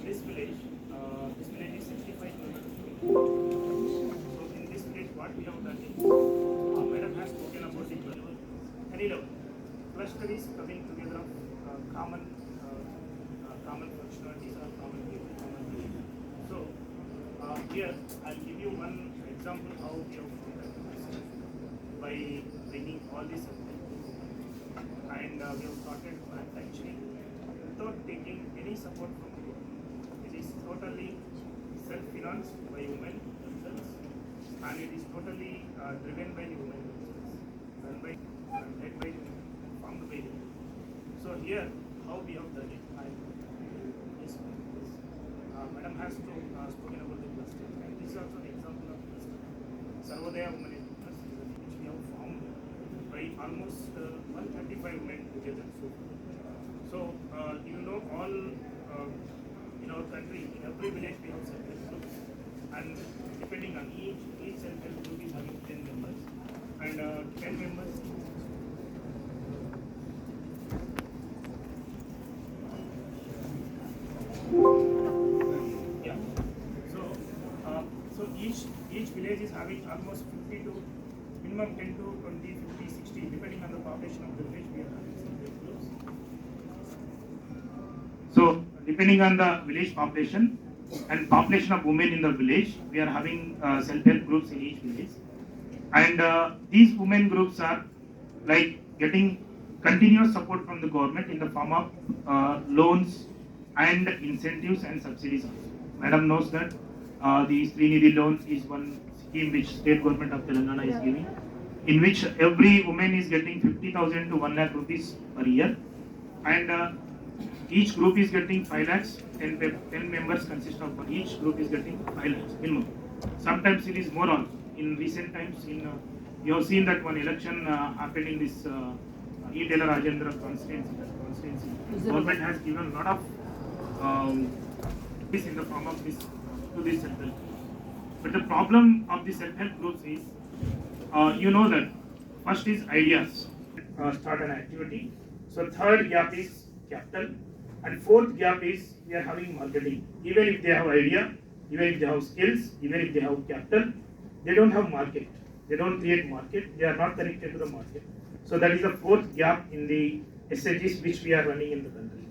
this village is 65 kilometers. So in this village, what we have done is, Madam has spoken about the level, any level. Cluster is coming together of common functionalities or common people, common behavior. So here I'll give you one example how we have found that by bringing all these and we have started manufacturing without taking any support from the government. It is totally self-financed by women themselves, and it is totally driven by the women themselves, run by led by the women, formed by the women. So here, how we have done it. Madam has spoken about the cluster, and this is also an example of cluster. Sarvodaya Women in Business, which we have formed by almost 135 women together. So you know, all in our country, in every village we have self-help groups, and depending on each self-help group is having 10 members, and 10 members. Yeah. So each village is having almost 50 to minimum 10 to 20, 50, 60, depending on the population of the village. We are having self-help groups. So depending on the village population and population of women in the village, we are having self-help groups in each village, and these women groups are like getting continuous support from the government in the form of loans and incentives and subsidies also. Madam knows that the Srinidhi loan is one scheme which state government of Telangana is giving, in which every woman is getting 50,000 to 1 lakh rupees per year, and each group is getting 5 lakhs. 10 members consist of one. Each group is getting 5 lakhs minimum. Sometimes it is more also. In recent times, you have seen that one election happened in this E. Taylor Rajendra constituency. Government has given a lot of this in the form of this to this self-help. But the problem of the self-help groups is, you know that first is ideas, start an activity. So third gap is capital, and fourth gap is we are having marketing. Even if they have idea, even if they have skills, even if they have capital, they don't have market. They don't create market. They are not connected to the market. So that is the fourth gap in the SHGs which we are running in the country.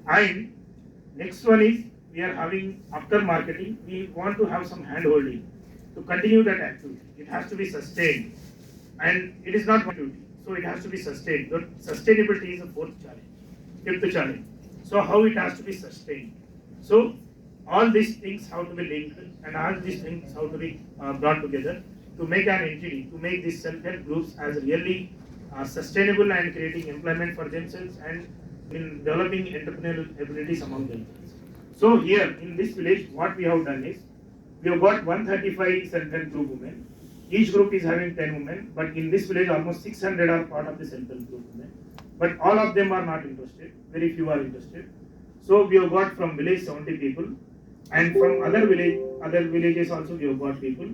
And next one is we are having after marketing, we want to have some hand holding to continue that activity. It has to be sustained, and it is not one duty. So it has to be sustained. But sustainability is the fourth challenge, fifth challenge. So how it has to be sustained. So all these things have to be linked, and all these things have to be brought together to make an entity, to make these self-help groups as really sustainable and creating employment for themselves and in developing entrepreneurial abilities among themselves. So here in this village, what we have done is we have got 135 self-help group women. Each group is having 10 women, but in this village almost 600 are part of the self-help group women. But all of them are not interested. Very few are interested. So we have got from village 70 people, and from other villages also we have got people.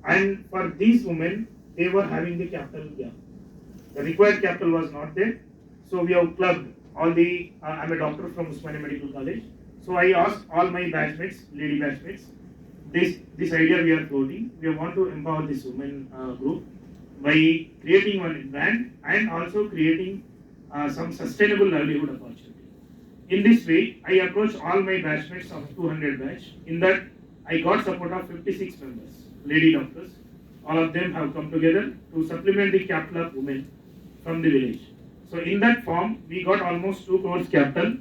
And for these women, they were having the capital gap. The required capital was not there. So we have clubbed all the. I'm a doctor from Usmania Medical College. So I asked all my batchmates, lady batchmates, this idea we are floating. We want to empower this women group by creating one brand and also creating some sustainable livelihood opportunity. In this way, I approached all my batchmates of 200 batch. In that, I got support of 56 members, lady doctors. All of them have come together to supplement the capital of women from the village. So in that form, we got almost 2 crores capital.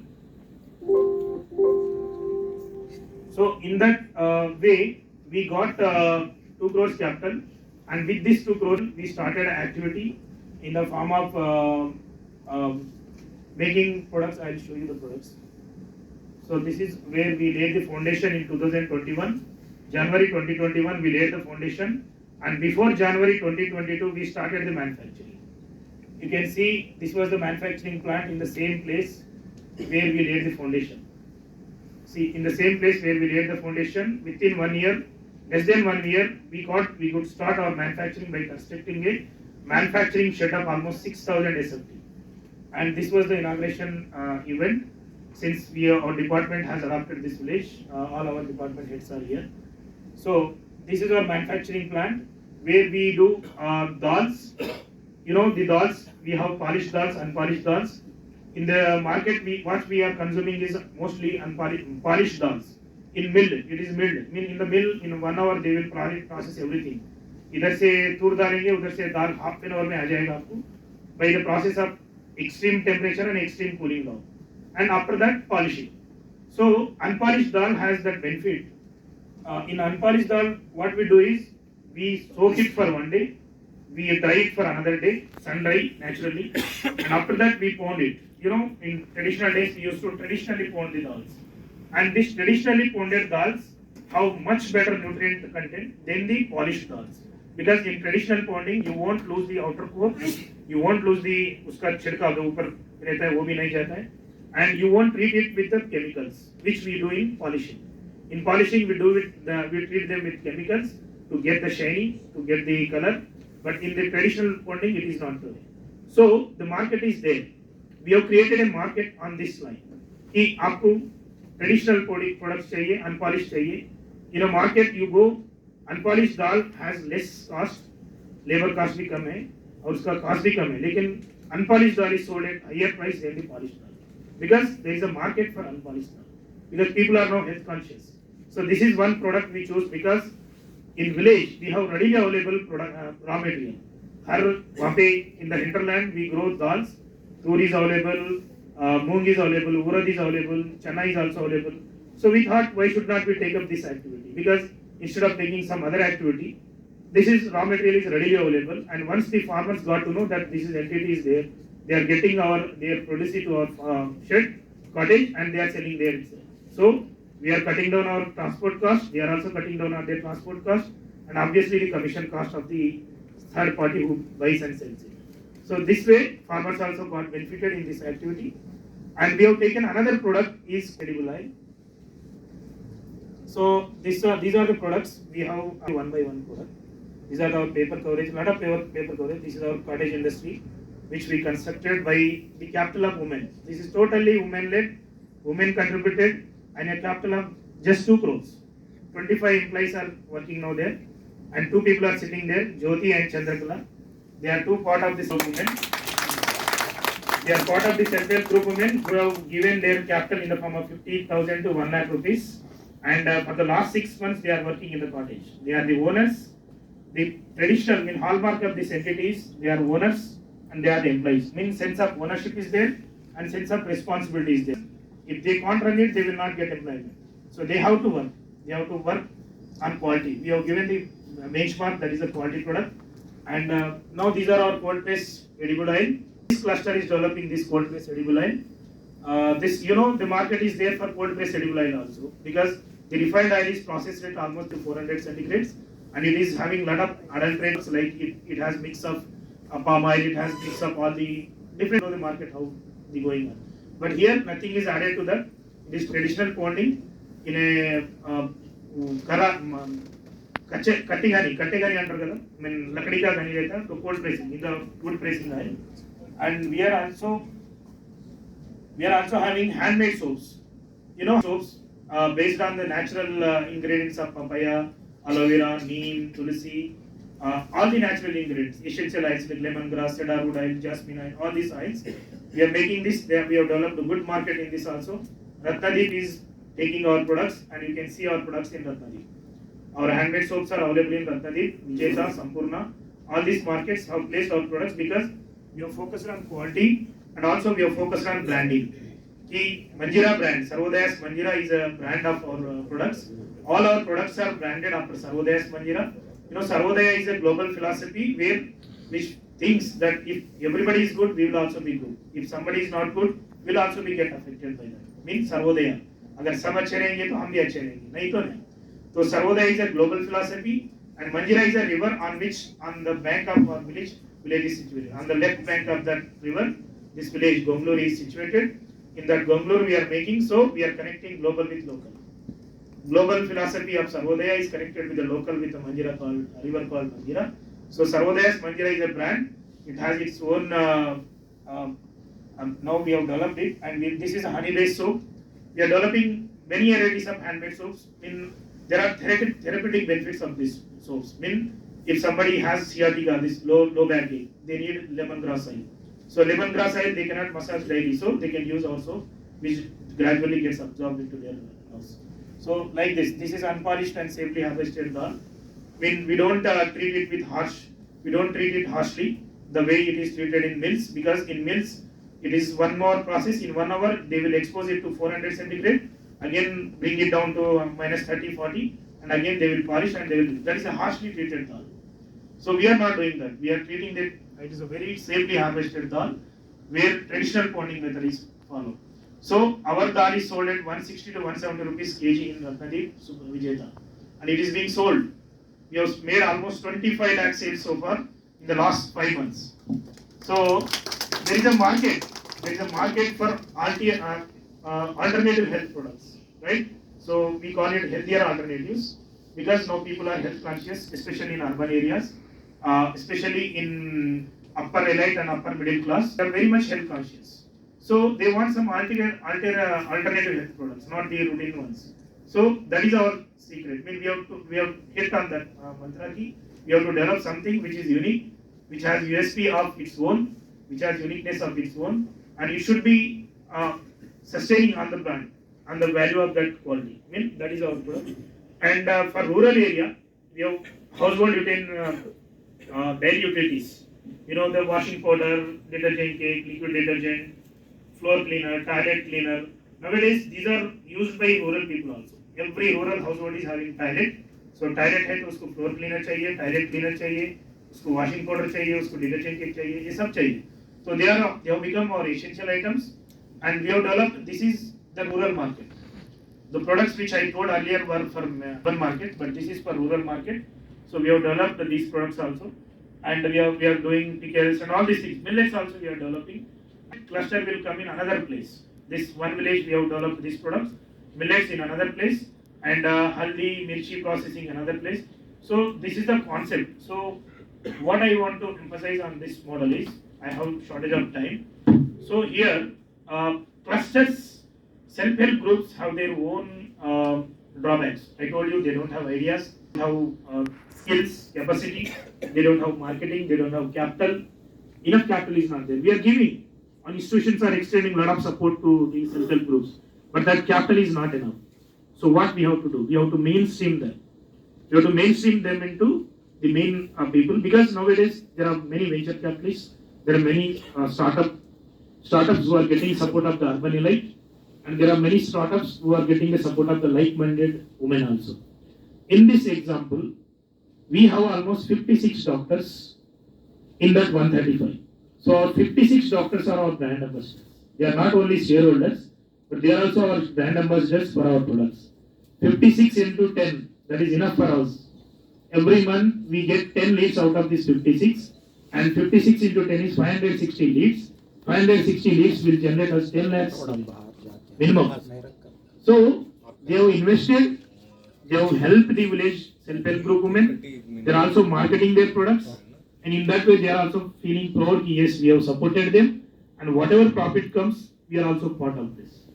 So in that way, we got 2 crores capital, and with this 2 crores, we started an activity in the form of making products. I'll show you the products. So this is where we laid the foundation in 2021. January 2021, we laid the foundation, and before January 2022, we started the manufacturing. You can see this was the manufacturing plant in the same place where we laid the foundation. See, in the same place where we laid the foundation, within 1 year, less than 1 year, we could start our manufacturing by constructing a manufacturing shed of almost 6,000 SFT. And this was the inauguration event. since our department has adopted this village, all our department heads are here. So this is our manufacturing plant where we do dals. You know the dals, we have polished dals, unpolished dals. In the market, what we are consuming is mostly polished dals. In mill, it is milled. Mean in the mill, in 1 hour they will process everything. इधर से तूर डालेंगे, उधर से दाल half an hour में आ जाएगा आपको. By the process of extreme temperature and extreme cooling down, and after that polishing. So unpolished dal has that benefit. In unpolished dal, what we do is we soak it for 1 day, we dry it for another day, sun dry naturally, and after that we pound it. You know, in traditional days we used to traditionally pound the dals, and this traditionally pounded dals have much better nutrient content than the polished dals. Because in traditional pounding you won't lose the outer core, you won't lose the उसका छिड़का जो ऊपर रहता है वो भी नहीं जाता है, and you won't treat it with the chemicals which we do in polishing. In polishing we treat them with chemicals to get the shiny, to get the color, but in the traditional pounding it is not there. So the market is there. We have created a market on this line कि आपको traditional products चाहिए, unpolished चाहिए. In a market you go, unpolished dal has less cost, labor cost भी कम है और उसका cost भी कम है, लेकिन unpolished dal is sold at higher price than the polished dal because there is a market for unpolished dal because people are now health conscious. So this is one product we chose because in village we have readily available raw material. हर वहाँ पे in the hinterland we grow dals, tur is available, moong is available, urad is available, chana is also available. So we thought why should not we take up this activity because instead of taking some other activity, this is raw material is readily available, and once the farmers got to know that this is entity is there, they are getting they are producing to our shed, cottage, and they are selling there itself. So we are cutting down our transport cost, they are also cutting down their transport cost, and obviously the commission cost of the third party who buys and sells it. So this way, farmers also got benefited in this activity, and we have taken another product is edible oil. So these are the products we have one by one product. These are our paper coverage, lot of paper coverage. This is our cottage industry, which we constructed by the capital of women. This is totally women-led, women contributed, and a capital of just 2 crores. 25 employees are working now there, and 2 people are sitting there, Jyoti and Chandrakala. They are 2 part of this women. They are part of the self-help group women who have given their capital in the form of 50,000 to 1 lakh rupees. And for the last 6 months, they are working in the cottage. They are the owners. The traditional hallmark of these entities, they are owners and they are the employees. Means sense of ownership is there and sense of responsibility is there. If they can't run it, they will not get employment. So they have to work. They have to work on quality. We have given the benchmark that is a quality product. And now these are our cold press edible oil. This cluster is developing this cold press edible oil. The market is there for cold press edible oil also because the refined oil is processed at almost to 400 centigrades, and it is having lot of adulterates like it has mix of palm oil, it has mix of all the different of the market how the going on. But here nothing is added to that. It is traditional pounding in a कट्टी घानी अंटर कदा लकड़ी का घानी रहता तो cold pressing in the wood pressing oil, and we are also having handmade soaps. Soaps based on the natural ingredients of papaya, aloe vera, neem, tulsi, all the natural ingredients, essential oils like lemongrass, cedarwood oil, jasmine oil, all these oils. We are making this. We have developed a good market in this also. Ratnadeep is taking our products, and you can see our products in Ratnadeep. Our handmade soaps are available in Ratnadeep, Vicheta, Sampurna. All these markets have placed our products because we have focused on quality and also we have focused on branding. The Manjira brand, Sarvodaya's Manjira is a brand of our products. All our products are branded after Sarvodaya's Manjira. Sarvodaya is a global philosophy which thinks that if everybody is good, we will also be good. If somebody is not good, we will also be get affected by that. Means Sarvodaya. अगर सब अच्छे रहेंगे तो हम भी अच्छे रहेंगे, नहीं तो नहीं. So Sarvodaya is a global philosophy, and Manjira is a river on the bank of our village is situated. On the left bank of that river, this village Gonglur is situated. In that Gonglur we are making, so we are connecting global with local. Global philosophy of Sarvodaya is connected with the local with the Manjira river called Manjira. So Sarvodaya's Manjira is a brand. It has its own Now we have developed it, and this is a honey-based soap. We are developing many varieties of handmade soaps. There are therapeutic benefits of these soaps. If somebody has sciatica, this low back ache, they need lemongrass oil. So lemongrass oil they cannot massage daily, so they can use also, which gradually gets absorbed into their house. So like this is unpolished and safely harvested dal. We don't treat it with we don't treat it harshly the way it is treated in mills, because in mills it is one more process. In 1 hour they will expose it to 400 centigrade, again bring it down to minus 30, 40, and again they will polish and they will. That is a harshly treated dal. So we are not doing that. We are treating that it is a very safely harvested dal, where traditional ponding method is followed. So our dal is sold at 160 to 170 rupees kg in Ratnadeep Vijayta, and it is being sold. We have made almost 25 lakh sales so far in the last 5 months. So there is a market. There is a market for alternative health products, right? So we call it healthier alternatives, because now people are health conscious, especially in urban areas, especially in upper elite and upper middle class. They are very much health conscious. So they want some alternative health products, not the routine ones. So that is our secret. We have hit on that mantra ki we have to develop something which is unique, which has USP of its own, which has uniqueness of its own, and it should be sustaining on the brand and the value of that quality. That is our product. And for rural area, we have household daily utilities. The washing powder, detergent cake, liquid detergent, floor cleaner, toilet cleaner. Nowadays, these are used by rural people also. Every rural household is having toilet. So toilet है तो उसको floor cleaner चाहिए, toilet cleaner चाहिए, उसको washing powder चाहिए, उसको detergent cake चाहिए, ये सब चाहिए. So they have become our essential items, and we have developed. This is the rural market. The products which I told earlier were for urban market, but this is for rural market. So we have developed these products also, and we are doing pickles and all these things. Millets also we are developing. Cluster will come in another place. This one village we have developed these products. Millets in another place, and haldi, mirchi processing another place. So this is the concept. So what I want to emphasize on this model is, I have shortage of time. So here clusters, self-help groups have their own drawbacks. I told you they don't have ideas, they don't have skills, capacity, they don't have marketing, they don't have capital. Enough capital is not there. We are giving, and institutions are extending a lot of support to these self-help groups, but that capital is not enough. So what we have to do? We have to mainstream them. We have to mainstream them into the main people, because nowadays there are many venture capitalists, there are many startups who are getting support of the urban elite, and there are many startups who are getting the support of the like-minded women also. In this example, we have almost 56 doctors in that 135. So our 56 doctors are our brand ambassadors. They are not only shareholders, but they are also our brand ambassadors for our products. 56 into 10, that is enough for us. Every month we get 10 leads out of this 56, and 56 into 10 is 560 leads. 560 leads will generate us 10 lakhs minimum. So they have invested, they have helped the village self-help group women. They are also marketing their products, and in that way they are also feeling proud. Yes, we have supported them, and whatever profit comes, we are also part of this.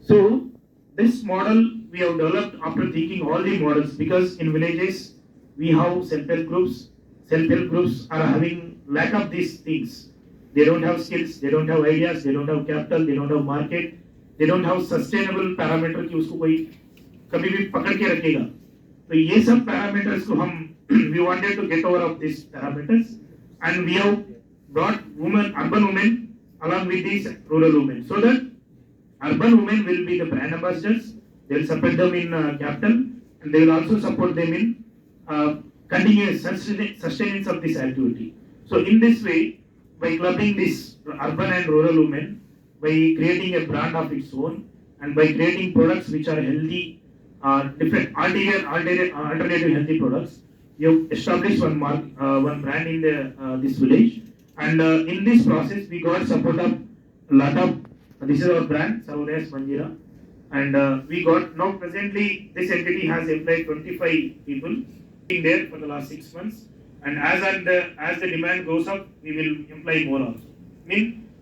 So this model we have developed after thinking all the models, because in villages we have self-help groups. Self-help groups are having lack of these things. They don't have skills, they don't have ideas, they don't have capital, they don't have market, they don't have sustainable parameter कि उसको कोई कभी भी पकड़ के रखेगा. तो ये सब parameters को हम we wanted to get over of these parameters, and we have brought urban women along with these rural women, so that urban women will be the brand ambassadors. They will support them in capital, and they will also support them in continuous sustenance of this activity. So in this way, by clubbing this urban and rural women, by creating a brand of its own, and by creating products which are healthy, different alternative healthy products, we have established one brand in this village, and in this process we got support of a lot of. This is our brand, Savodaya Manjira, and we got now presently this entity has employed 25 people being there for the last 6 months, and as the demand goes up, we will employ more also.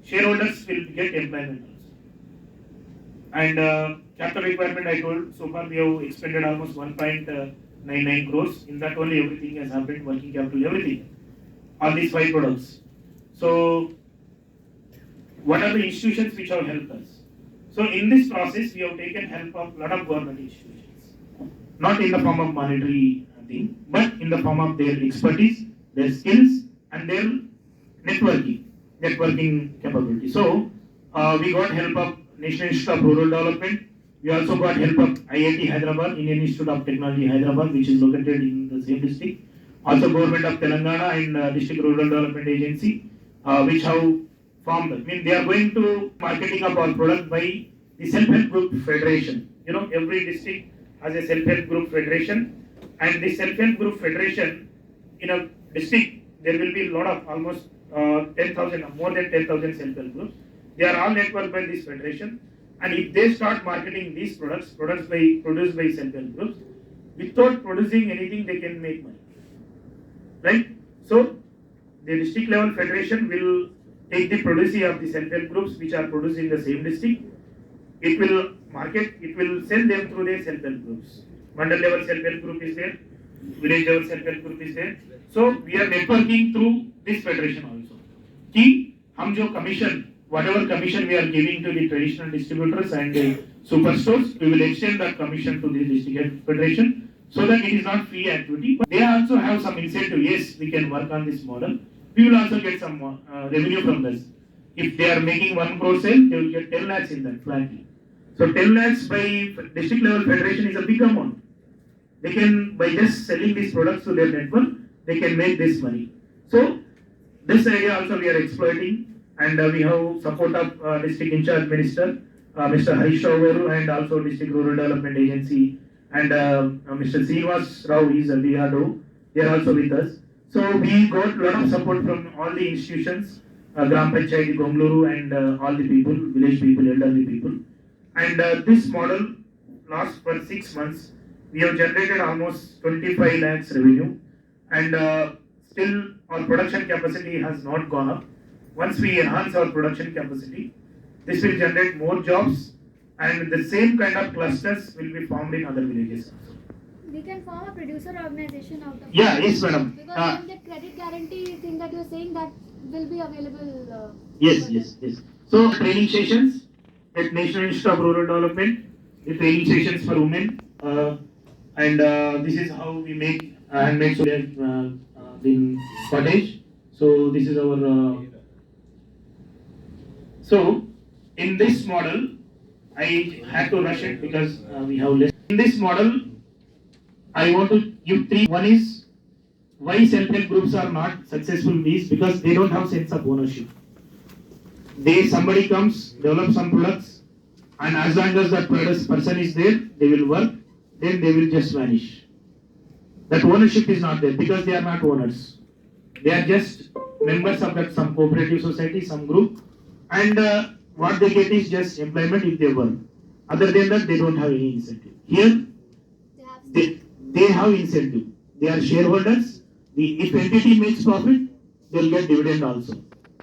shareholders will get employment also. And capital requirement I told, so far we have expended almost 1.99 crores. In that only everything has happened, working capital, everything, on these 5 products. So what are the institutions which have helped us? So in this process, we have taken help of a lot of government institutions, not in the form of monetary thing, but in the form of their expertise, their skills, and their networking capability. So we got help of National Institute of Rural Development. We also got help of IIT Hyderabad, Indian Institute of Technology Hyderabad, which is located in the same district. Also Government of Telangana and District Rural Development Agency, which have formed. I mean, they are going to marketing of our product by the Self-Help Group Federation. You know, every district has a Self-Help Group Federation, and the Self-Help Group Federation in a district there will be a lot of almost 10,000 or more than 10,000 self-help groups. They are all networked by this federation, and if they start marketing these produced by self-help groups, without producing anything, they can make money, right? So the district level federation will take the produce of the self-help groups which are produced in the same district. It will market, it will sell them through their self-help groups. Mandal level self-help group is there, village level self-help group is there. So we are networking through this federation also. Ki hum jo commission, whatever commission we are giving to the traditional distributors and the superstores, we will extend that commission to the district federation, so that it is not free activity. But they also have some incentive. Yes, we can work on this model. We will also get some revenue from this. If they are making 1 crore sale, they will get 10 lakhs in that flatly. So 10 lakhs by district level federation is a big amount. They can, by just selling these products to their network, they can make this money. So this area also we are exploiting, and we have support of district in charge minister, Mr. Harish Rao, and also district rural development agency, and Mr. Srinivas Rao is a DRDO. They are also with us. So we got a lot of support from all the institutions, Gram Panchayat, Gongluru, and all the people, village people, elderly people. And this model lasts for 6 months. We have generated almost 25 lakhs revenue, and still our production capacity has not gone up. Once we enhance our production capacity, this will generate more jobs, and the same kind of clusters will be formed in other villages. We can form a producer organization out of yes, madam. Because the credit guarantee thing that you're saying, that will be available. Yes. So training sessions at National Institute of Rural Development, the training sessions for women, and this is how we make handmade soap in cottage. So this is our. So in this model, I had to rush it because we have less. In this model, I want to give 3. One is why self-help groups are not successful is because they don't have sense of ownership. Somebody comes, develop some products, and as long as that person is there, they will work, then they will just vanish. That ownership is not there because they are not owners. They are just members of that some cooperative society, some group, and what they get is just employment if they work. Other than that, they don't have any incentive. Here, they have incentive. They are shareholders. If entity makes profit, they will get dividend also.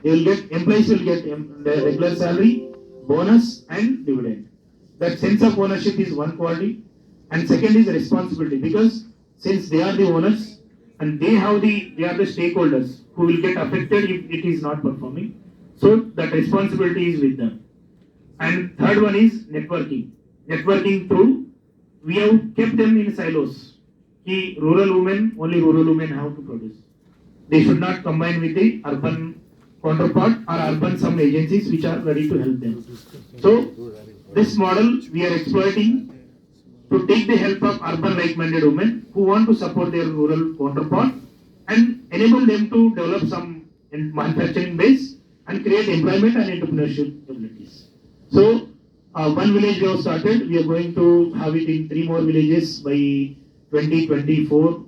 Employees will get the regular salary, bonus, and dividend. That sense of ownership is one quality, and second is responsibility, because since they are the owners and they are the stakeholders who will get affected if it is not performing. So that responsibility is with them. And third one is networking. Networking through, we have kept them in silos. Only rural women have to produce. They should not combine with the urban counterpart or urban some agencies which are ready to help them. So this model we are exploiting to take the help of urban like-minded women who want to support their rural counterpart and enable them to develop some manufacturing base and create employment and entrepreneurship abilities. So one village we have started, we are going to have it in 3 more villages by 2024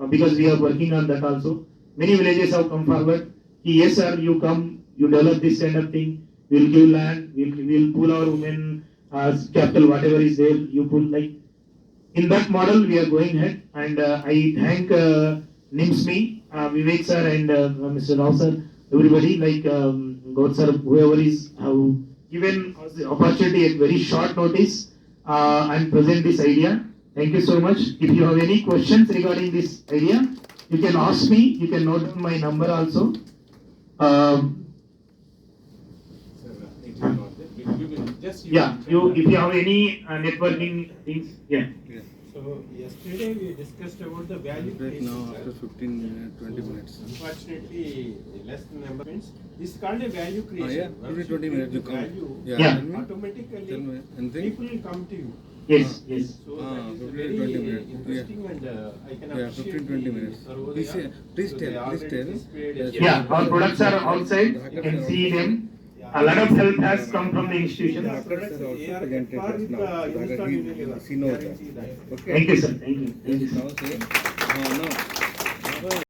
because we are working on that also. Many villages have come forward. Yes sir, you come, you develop this kind of thing, we will give land, we will pool our women capital, whatever is there, you pull like. In that model we are going ahead, and I thank NI-MSME, Vivek sir and Mr. Rao sir, everybody, like Gaur sir, whoever is have given us the opportunity at very short notice and present this idea. Thank you so much. If you have any questions regarding this idea, you can ask me. You can note down my number also. Yeah, if you have any networking things, yeah. So yesterday we discussed about the value Right creation. now after 15 minutes, 20 minutes. Unfortunately, less number of minutes. This is called a value creation. Yeah, Once every you 20 create minutes you the come. value, Yeah, Yeah. tell me. automatically Tell me anything. people will come to you. Yes, yes. So Ah, that is 15, very 20 minutes. interesting and I can Yeah, appreciate 15-20 minutes. Please say- please So tell, they please already tell. displayed Yes. a- Yeah, our products are outside. You can see them. A lot of help has come from the institution. Yeah, products Sir, also they are presented par us with now. the Sudhakar, Hindustan he- Unilever. he knows Guarantee that. that. Okay. Thank you, sir. Thank you. Thank you, Yes, sir. now say, no.